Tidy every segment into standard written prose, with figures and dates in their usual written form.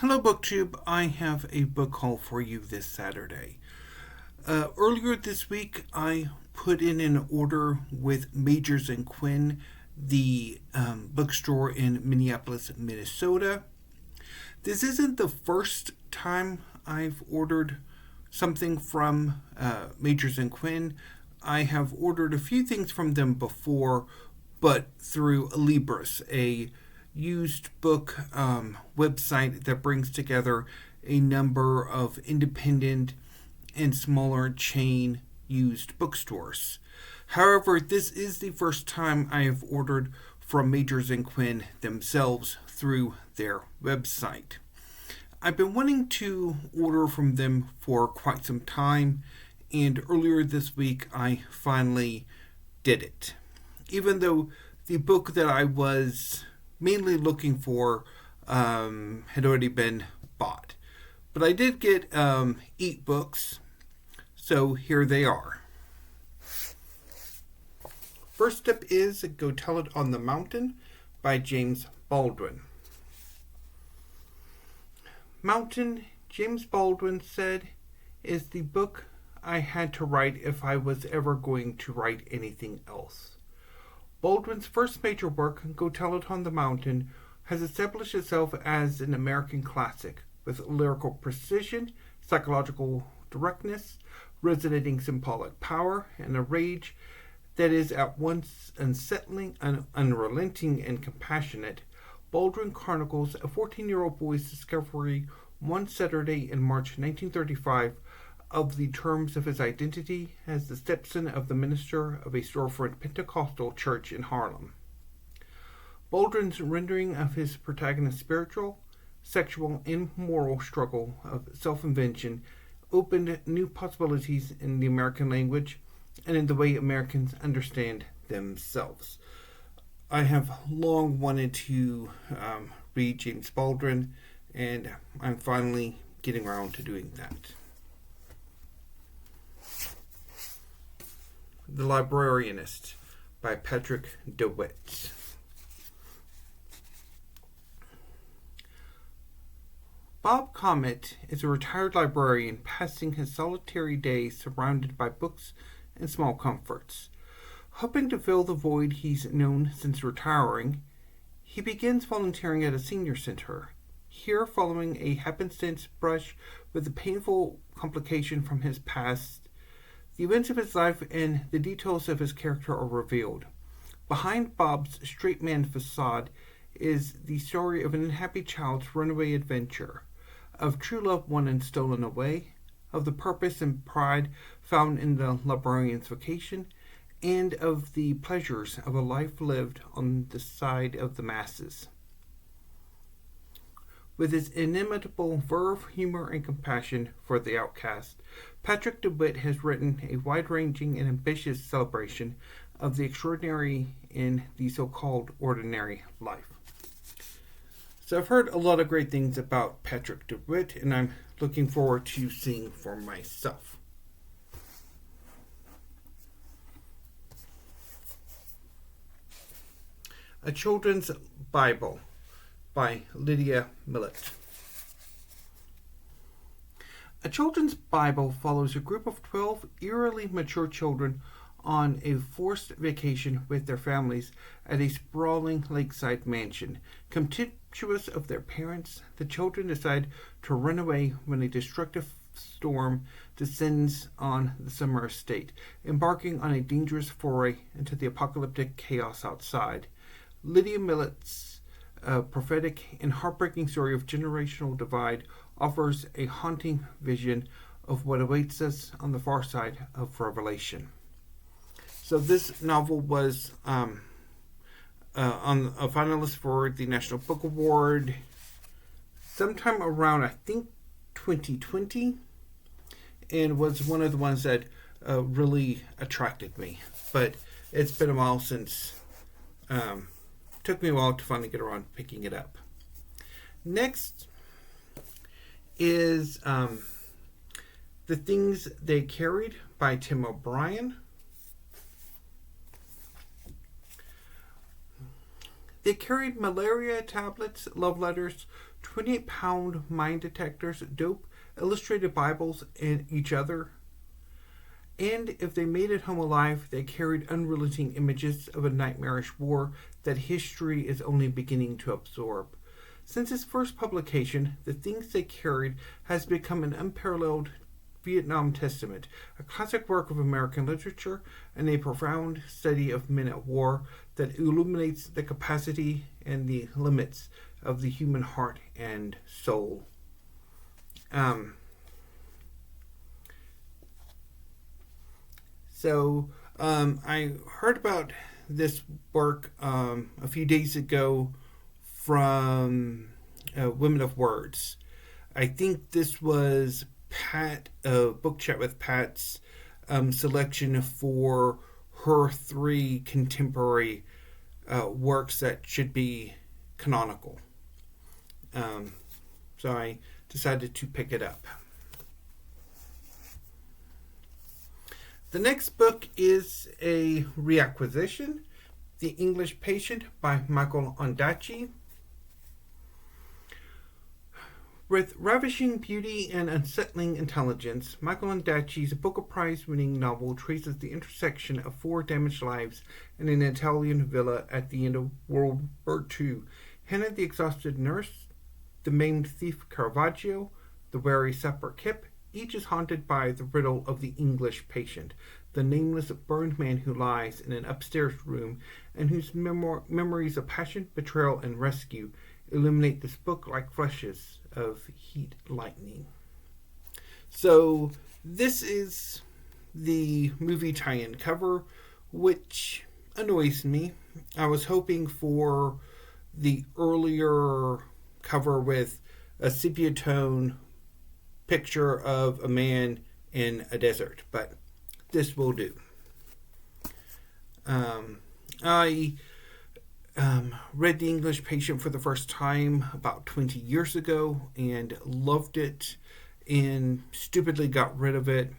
Hello BookTube, I have a book haul for you this Saturday. Earlier this week I put in an order with Majors & Quinn, the bookstore in Minneapolis, Minnesota. This isn't the first time I've ordered something from Majors & Quinn. I have ordered a few things from them before, but through Libris, a used book website that brings together a number of independent and smaller chain used bookstores. However, this is the first time I have ordered from Majors & Quinn themselves through their website. I've been wanting to order from them for quite some time, and earlier this week I finally did it. Even though the book that I was mainly looking for had already been bought. But I did get 8 books, so here they are. First up is Go Tell It on the Mountain by James Baldwin. Mountain, James Baldwin said, is the book I had to write if I was ever going to write anything else. Baldwin's first major work, Go Tell It on the Mountain, has established itself as an American classic, with lyrical precision, psychological directness, resonating symbolic power, and a rage that is at once unsettling, unrelenting, and compassionate. Baldwin chronicles a 14-year-old boy's discovery one Saturday in March 1935 of the terms of his identity as the stepson of the minister of a storefront Pentecostal church in Harlem. Baldwin's rendering of his protagonist's spiritual, sexual, and moral struggle of self-invention opened new possibilities in the American language and in the way Americans understand themselves. I have long wanted to read James Baldwin, and I'm finally getting around to doing that. The Librarianist by Patrick deWitt. Bob Comet is a retired librarian passing his solitary days surrounded by books and small comforts. Hoping to fill the void he's known since retiring, he begins volunteering at a senior center. Here, following a happenstance brush with a painful complication from his past, the events of his life and the details of his character are revealed. Behind Bob's straight man facade is the story of an unhappy child's runaway adventure, of true love won and stolen away, of the purpose and pride found in the librarian's vocation, and of the pleasures of a life lived on the side of the masses. With his inimitable verve, humor, and compassion for the outcast, Patrick deWitt has written a wide-ranging and ambitious celebration of the extraordinary in the so-called ordinary life. So I've heard a lot of great things about Patrick deWitt, and I'm looking forward to seeing for myself. A Children's Bible by Lydia Millet. A Children's Bible follows a group of 12 eerily mature children on a forced vacation with their families at a sprawling lakeside mansion. Contemptuous of their parents, the children decide to run away when a destructive storm descends on the summer estate, embarking on a dangerous foray into the apocalyptic chaos outside. Lydia Millet's prophetic and heartbreaking story of generational divide offers a haunting vision of what awaits us on the far side of Revelation. So this novel was on a finalist for the National Book Award sometime around, I think, 2020, and was one of the ones that really attracted me. But it's been a while since... took me a while to finally get around to picking it up. Next is The Things They Carried by Tim O'Brien. They carried malaria tablets, love letters, 28-pound mine detectors, dope, illustrated Bibles, and each other. And if they made it home alive, they carried unrelenting images of a nightmarish war that history is only beginning to absorb. Since its first publication, The Things They Carried has become an unparalleled Vietnam Testament, a classic work of American literature, and a profound study of men at war that illuminates the capacity and the limits of the human heart and soul. I heard about this work a few days ago from Women of Words. I think this was Book Chat with Pat's selection for her 3 contemporary works that should be canonical. So I decided to pick it up. The next book is a reacquisition, The English Patient by Michael Ondaatje. With ravishing beauty and unsettling intelligence, Michael Ondaatje's Booker Prize-winning novel traces the intersection of 4 damaged lives in an Italian villa at the end of World War II. Hannah, the exhausted nurse, the maimed thief Caravaggio, the wary sapper Kip, each is haunted by the riddle of the English patient, the nameless burned man who lies in an upstairs room and whose memories of passion, betrayal, and rescue illuminate this book like flashes of heat lightning. So this is the movie tie-in cover, which annoys me. I was hoping for the earlier cover with a sepia tone picture of a man in a desert, but this will do. I read The English Patient for the first time about 20 years ago and loved it and stupidly got rid of it.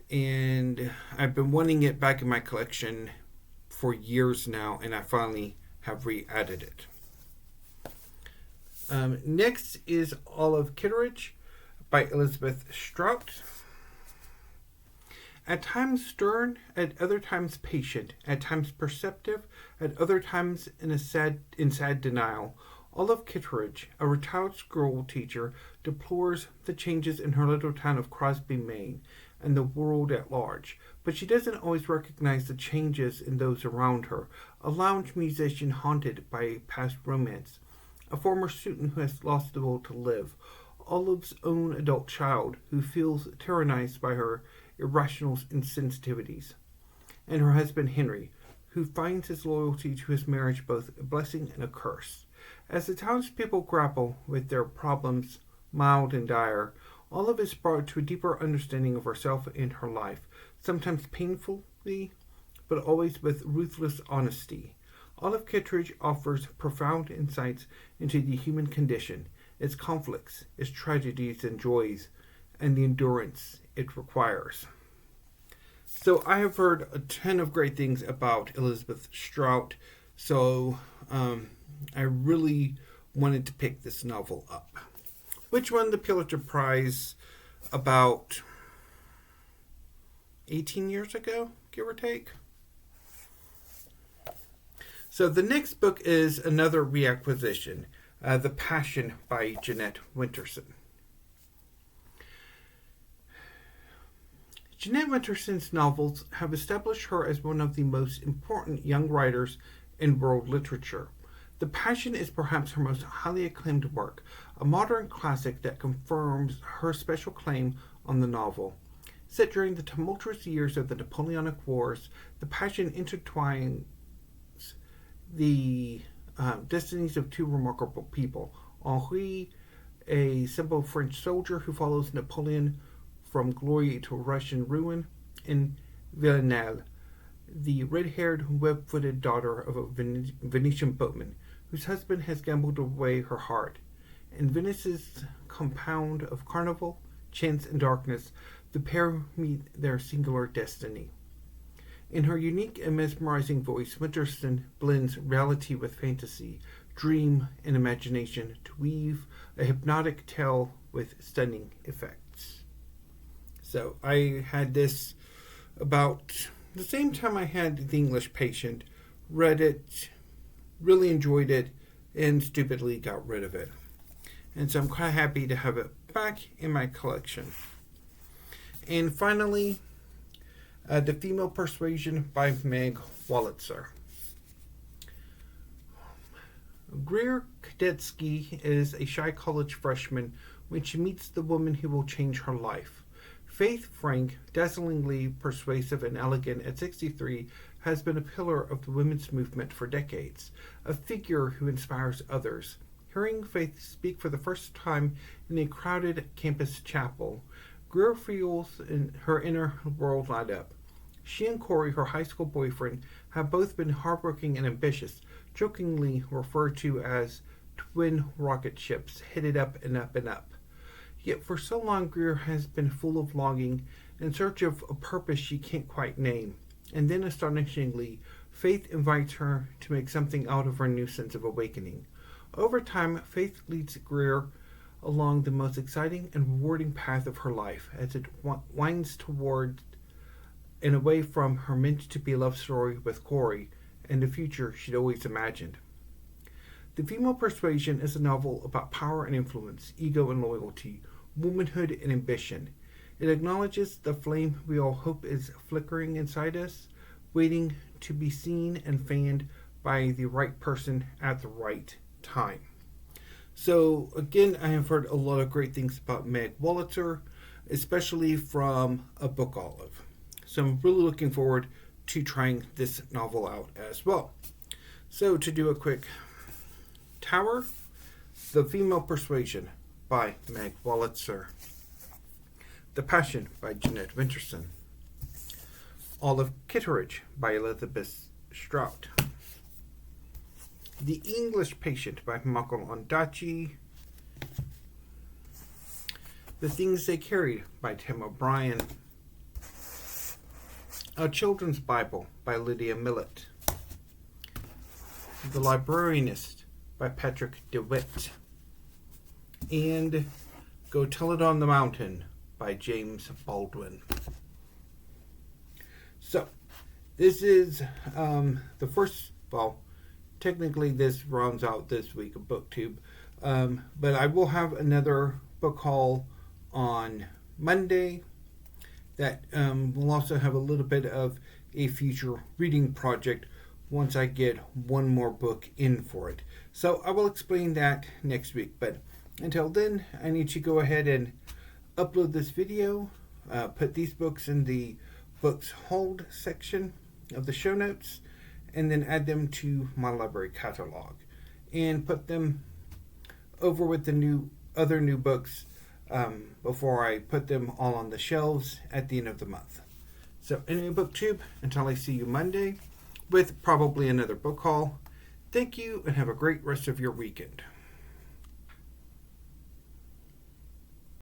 And I've been wanting it back in my collection for years now, and I finally have re-added it. Next is Olive Kitteridge by Elizabeth Strout. At times stern, at other times patient, at times perceptive, at other times in sad denial, Olive Kitteridge, a retired school teacher, deplores the changes in her little town of Crosby, Maine, and the world at large. But she doesn't always recognize the changes in those around her. A lounge musician haunted by a past romance, a former student who has lost the will to live, Olive's own adult child who feels tyrannized by her irrational insensitivities, and her husband Henry, who finds his loyalty to his marriage both a blessing and a curse. As the townspeople grapple with their problems, mild and dire, Olive is brought to a deeper understanding of herself and her life, sometimes painfully, but always with ruthless honesty. Olive Kitteridge offers profound insights into the human condition, its conflicts, its tragedies and joys, and the endurance it requires. So I have heard a ton of great things about Elizabeth Strout, so I really wanted to pick this novel up, which won the Pulitzer Prize about 18 years ago, give or take. So the next book is another reacquisition, The Passion by Jeanette Winterson. Jeanette Winterson's novels have established her as one of the most important young writers in world literature. The Passion is perhaps her most highly acclaimed work, a modern classic that confirms her special claim on the novel. Set during the tumultuous years of the Napoleonic Wars, The Passion intertwines the destinies of 2 remarkable people. Henri, a simple French soldier who follows Napoleon from glory to Russian ruin, and Villanelle, the red-haired, web-footed daughter of a Venetian boatman, whose husband has gambled away her heart. In Venice's compound of carnival, chance, and darkness, the pair meet their singular destiny. In her unique and mesmerizing voice, Winterson blends reality with fantasy, dream, and imagination to weave a hypnotic tale with stunning effects. So I had this about the same time I had The English Patient, read it, really enjoyed it, and stupidly got rid of it. And so I'm quite happy to have it back in my collection. And finally, The Female Persuasion by Meg Wolitzer. Greer Kadetsky is a shy college freshman when she meets the woman who will change her life. Faith Frank, dazzlingly persuasive and elegant at 63, has been a pillar of the women's movement for decades, a figure who inspires others. Hearing Faith speak for the first time in a crowded campus chapel, Greer feels her inner world light up. She and Corey, her high school boyfriend, have both been hardworking and ambitious, jokingly referred to as twin rocket ships headed up and up and up. Yet for so long, Greer has been full of longing, in search of a purpose she can't quite name. And then, astonishingly, Faith invites her to make something out of her new sense of awakening. Over time, Faith leads Greer along the most exciting and rewarding path of her life as it winds toward and away from her meant-to-be love story with Corey and the future she'd always imagined. The Female Persuasion is a novel about power and influence, ego and loyalty, womanhood and ambition. It acknowledges the flame we all hope is flickering inside us, waiting to be seen and fanned by the right person at the right time. So again, I have heard a lot of great things about Meg Wolitzer, especially from A Book Olive. So I'm really looking forward to trying this novel out as well. So to do a quick Tower, The Female Persuasion by Meg Wolitzer. The Passion by Jeanette Winterson. Olive Kitteridge by Elizabeth Strout. The English Patient by Michael Ondaatje. The Things They Carried by Tim O'Brien. A Children's Bible by Lydia Millet. The Librarianist by Patrick deWitt. And Go Tell It on the Mountain by James Baldwin. So, this is the first, well, technically this rounds out this week of BookTube, but I will have another book haul on Monday that will also have a little bit of a future reading project once I get one more book in for it. So I will explain that next week, but until then, I need to go ahead and upload this video, put these books in the books hold section of the show notes, and then add them to my library catalog, and put them over with the other new books before I put them all on the shelves at the end of the month. So anyway, BookTube, until I see you Monday with probably another book haul, thank you and have a great rest of your weekend.